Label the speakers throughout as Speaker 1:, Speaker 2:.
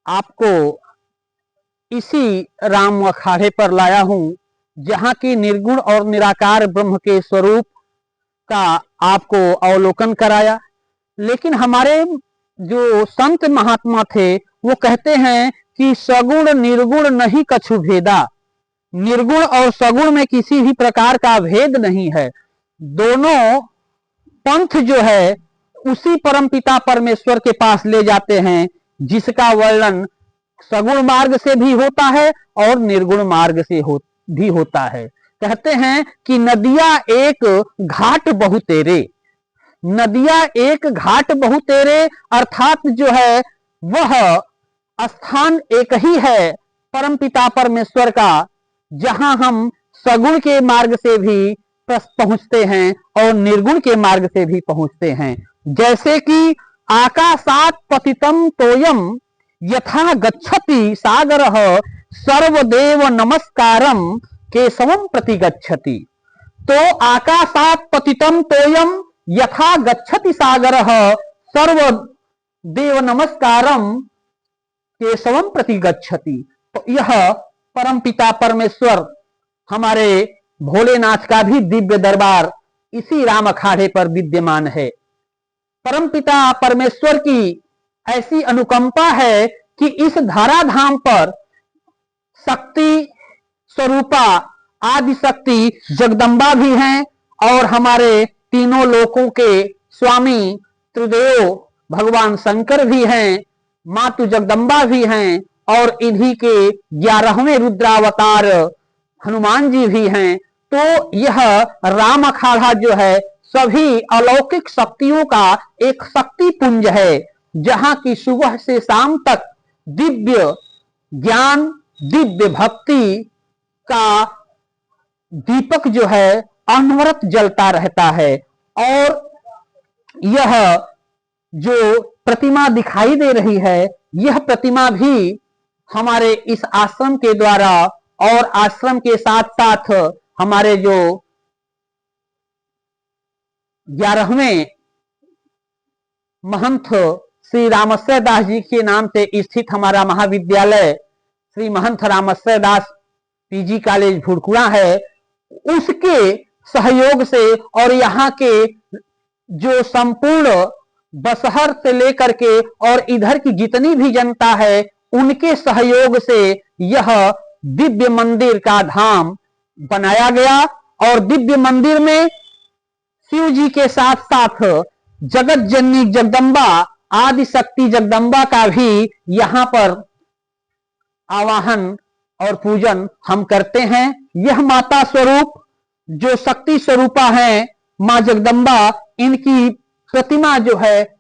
Speaker 1: आपको इसी राम अखाड़े पर लाया हूं जहां की निर्गुण और निराकार ब्रह्म के स्वरूप का आपको अवलोकन कराया। लेकिन हमारे जो संत महात्मा थे वो कहते हैं कि सगुण निर्गुण नहीं कछु भेदा, निर्गुण और सगुण में किसी भी प्रकार का भेद नहीं है। दोनों पंथ जो है उसी परमपिता परमेश्वर के पास ले जाते हैं, जिसका वर्णन सगुण मार्ग से भी होता है और निर्गुण मार्ग से भी होता है। कहते हैं कि नदिया एक घाट बहु तेरे, नदिया एक घाट बहु तेरे, अर्थात जो है वह स्थान एक ही है परमपिता परमेश्वर का, जहां हम सगुण के मार्ग से भी पहुंचते हैं और निर्गुण के मार्ग से भी पहुंचते हैं। जैसे कि आकाशात पतितम तोयम यथा गच्छति सागरः सर्वदेव नमस्कारम केशवम प्रति गच्छति। तो आकाशात पतितम तोयम यथा गच्छति सागरः सर्वदेव नमस्कारम केशवम प्रति गच्छति। तो यह परमपिता परमेश्वर हमारे भोलेनाथ का भी दिव्य दरबार इसी राम अखाड़े पर विद्यमान है। परमपिता परमेश्वर की ऐसी अनुकंपा है कि इस धराधाम पर शक्ति स्वरूपा आदि शक्ति जगदम्बा भी हैं और हमारे तीनों लोकों के स्वामी त्रिदेव भगवान शंकर भी हैं, मातु जगदम्बा भी हैं और इन्हीं के 11वें रुद्रावतार हनुमान जी भी हैं। तो यह राम अखाड़ा जो है सभी अलौकिक शक्तियों का एक शक्ति पुंज है, जहां की सुबह से शाम तक दिव्य ज्ञान दिव्य भक्ति का दीपक जो है अनवरत जलता रहता है। और यह जो प्रतिमा दिखाई दे रही है यह प्रतिमा भी हमारे इस आश्रम के द्वारा और आश्रम के साथ साथ हमारे जो 11वें महंत श्री रामश्रय दास जी के नाम से स्थित हमारा महाविद्यालय श्री महंत रामश्रय दास पीजी कॉलेज भुड़कुड़ा है, उसके सहयोग से और यहाँ के जो संपूर्ण बसहर से लेकर के और इधर की जितनी भी जनता है उनके सहयोग से यह दिव्य मंदिर का धाम बनाया गया। और दिव्य मंदिर में शिव जी के साथ साथ जगत जननी जगदम्बा आदि शक्ति जगदम्बा का भी यहाँ पर आवाहन और पूजन हम करते हैं। यह माता स्वरूप जो शक्ति स्वरूपा है मां जगदम्बा, इनकी प्रतिमा जो है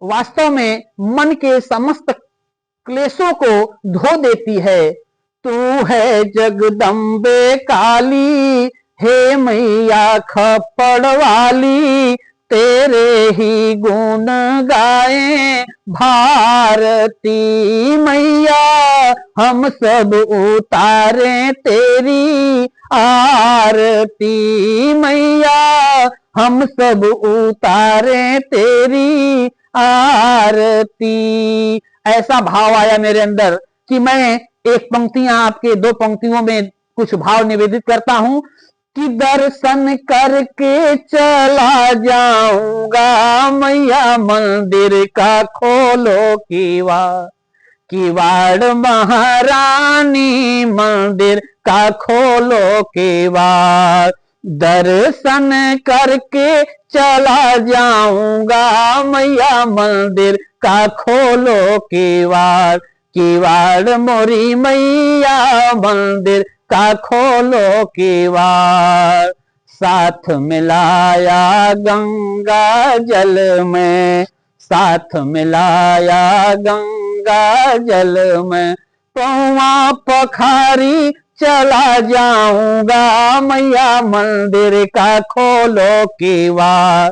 Speaker 1: वास्तव में मन के समस्त क्लेशों को धो देती है। तू है जगदम्बे काली, हे मैया खप्पड़ वाली, तेरे ही गुण गाए भारती मैया, हम सब उतारे तेरी आरती मैया, हम सब उतारे तेरी आरती। ऐसा भाव आया मेरे अंदर कि मैं एक पंक्तियां आपके 2 पंक्तियों में कुछ भाव निवेदित करता हूं कि दर्शन करके चला जाऊंगा मैया, मंदिर का खोलो किवाड़ महारानी, मंदिर का खोलो किवाड़। दर्शन करके चला जाऊंगा मैया, मंदिर का खोलो किवाड़, किवाड़ मोरी मैया, मंदिर का खोलो किवाड़। साथ मिलाया गंगा जल में, साथ मिलाया गंगा जल में, पौआ पखारी चला जाऊंगा मैया, मंदिर का खोलो किवाड़।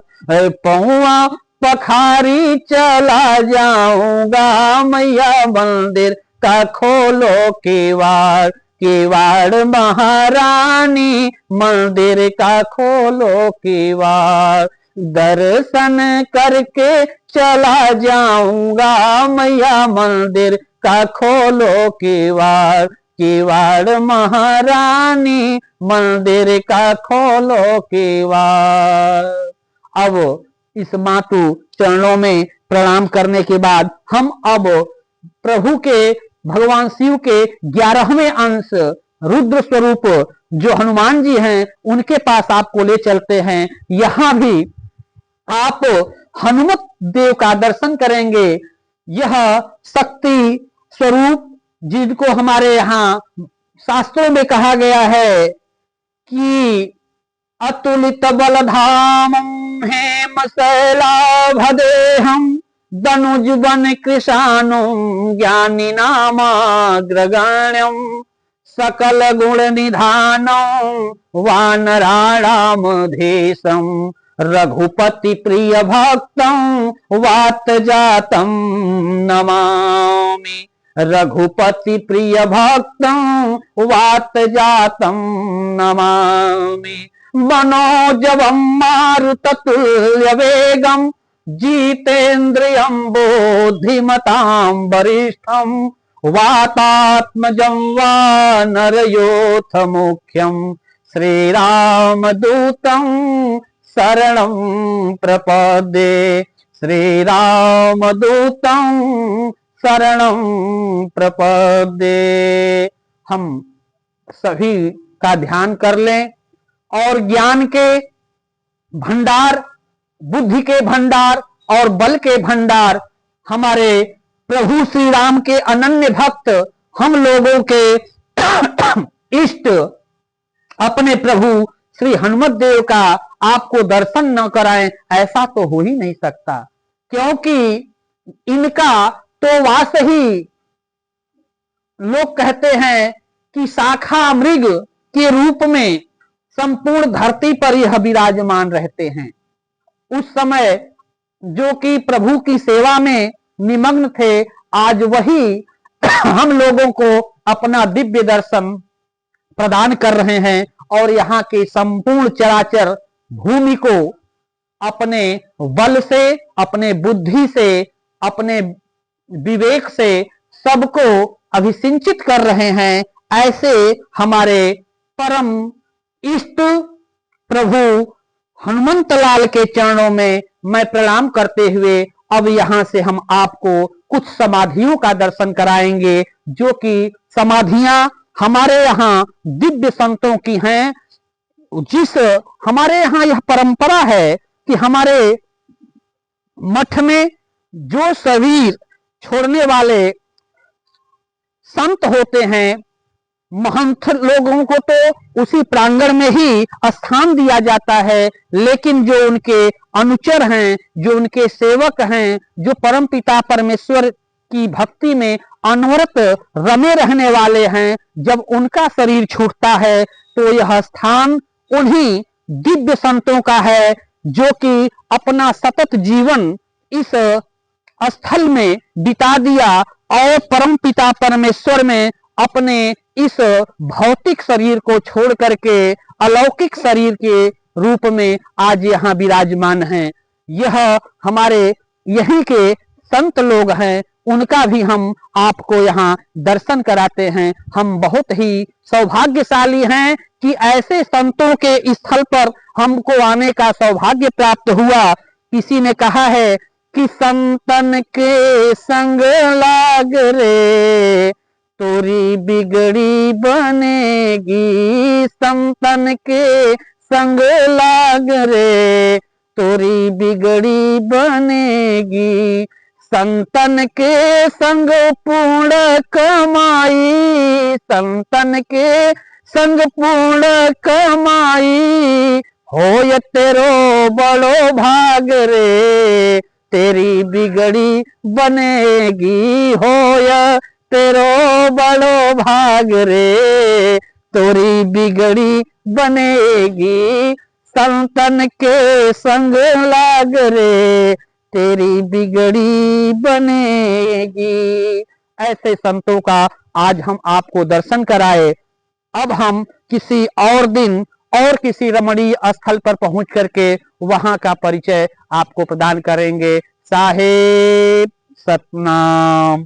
Speaker 1: पौआ पखारी चला जाऊंगा मैया, मंदिर का खोलो किवाड़, किवाड़ महारानी, मंदिर का खोलो किवाड़। दर्शन करके चला जाऊंगा मैया मंदिर का खोलो किवाड़, किवाड़ महारानी मंदिर का खोलो किवाड़। अब इस मातु चरणों में प्रणाम करने के बाद हम अब प्रभु के भगवान शिव के 11वें अंश रुद्र स्वरूप जो हनुमान जी हैं उनके पास आपको ले चलते हैं। यहां भी आप हनुमत देव का दर्शन करेंगे। यह शक्ति स्वरूप जिनको हमारे यहाँ शास्त्रों में कहा गया है कि अतुलित बलधामं हेम शैलाभदेहं दनुज वन कृशानुं ज्ञानी नामाग्रगण्यं सकल गुण निधानं वानराणामधीशं रघुपति प्रिय भक्तं वात जातं नमामि, रघुपति प्रिय भक्तं वात जातं नमामि। मनोजवं मारुततुल्य वेगं जितेन्द्रियं बुद्धिमतां वरिष्ठं वातात्मजं वानरयोथ मुख्यं श्रीरामदूतं शरणं प्रपद्ये, श्रीरामदूतं शरणं प्रपद्ये। हम सभी का ध्यान कर लें और ज्ञान के भंडार, बुद्धि के भंडार और बल के भंडार हमारे प्रभु श्री राम के अनन्य भक्त हम लोगों के इष्ट अपने प्रभु श्री हनुमत देव का आपको दर्शन न कराएं ऐसा तो हो ही नहीं सकता, क्योंकि इनका तो वास ही लोग कहते हैं कि शाखा मृग के रूप में संपूर्ण धरती पर यह विराजमान रहते हैं। उस समय जो कि प्रभु की सेवा में निमग्न थे, आज वही हम लोगों को अपना दिव्य दर्शन प्रदान कर रहे हैं और यहाँ के संपूर्ण चराचर भूमि को अपने बल से, अपने बुद्धि से, अपने विवेक से सबको अभिसिंचित कर रहे हैं। ऐसे हमारे परम इष्ट प्रभु हनुमंत लाल के चरणों में मैं प्रणाम करते हुए अब यहाँ से हम आपको कुछ समाधियों का दर्शन कराएंगे, जो कि समाधियां हमारे यहाँ दिव्य संतों की हैं। जिस हमारे यहाँ यह परंपरा है कि हमारे मठ में जो शरीर छोड़ने वाले संत होते हैं, महंत लोगों को तो उसी प्रांगण में ही स्थान दिया जाता है, लेकिन जो उनके अनुचर हैं, जो उनके सेवक हैं, जो परम पिता परमेश्वर की भक्ति में अनवरत रमे रहने वाले हैं, जब उनका शरीर छूटता है तो यह स्थान उन्हीं दिव्य संतों का है, जो कि अपना सतत जीवन इस स्थल में बिता दिया और परम पिता परमेश्वर में अपने इस भौतिक शरीर को छोड़ करके अलौकिक शरीर के रूप में आज यहाँ विराजमान हैं। यह हमारे यहीं के संत लोग हैं, उनका भी हम आपको यहाँ दर्शन कराते हैं। हम बहुत ही सौभाग्यशाली हैं कि ऐसे संतों के स्थल पर हमको आने का सौभाग्य प्राप्त हुआ। किसी ने कहा है कि संतन के संग लाग रे तोरी बिगड़ी बनेगी, संतन के संग लाग रे तोरी बिगड़ी बनेगी। संतन के संग पूर्ण कमाई, संतन के संग पूर्ण कमाई, होय तेरो बड़ो भाग रे तेरी बिगड़ी बनेगी, होय तेरो बड़ो भाग रे तोरी बिगड़ी बनेगी। संतन के संग लाग रे तेरी बिगड़ी बनेगी। ऐसे संतों का आज हम आपको दर्शन कराए। अब हम किसी और दिन और किसी रमणीय स्थल पर पहुंच करके वहां का परिचय आपको प्रदान करेंगे। साहेब सतनाम।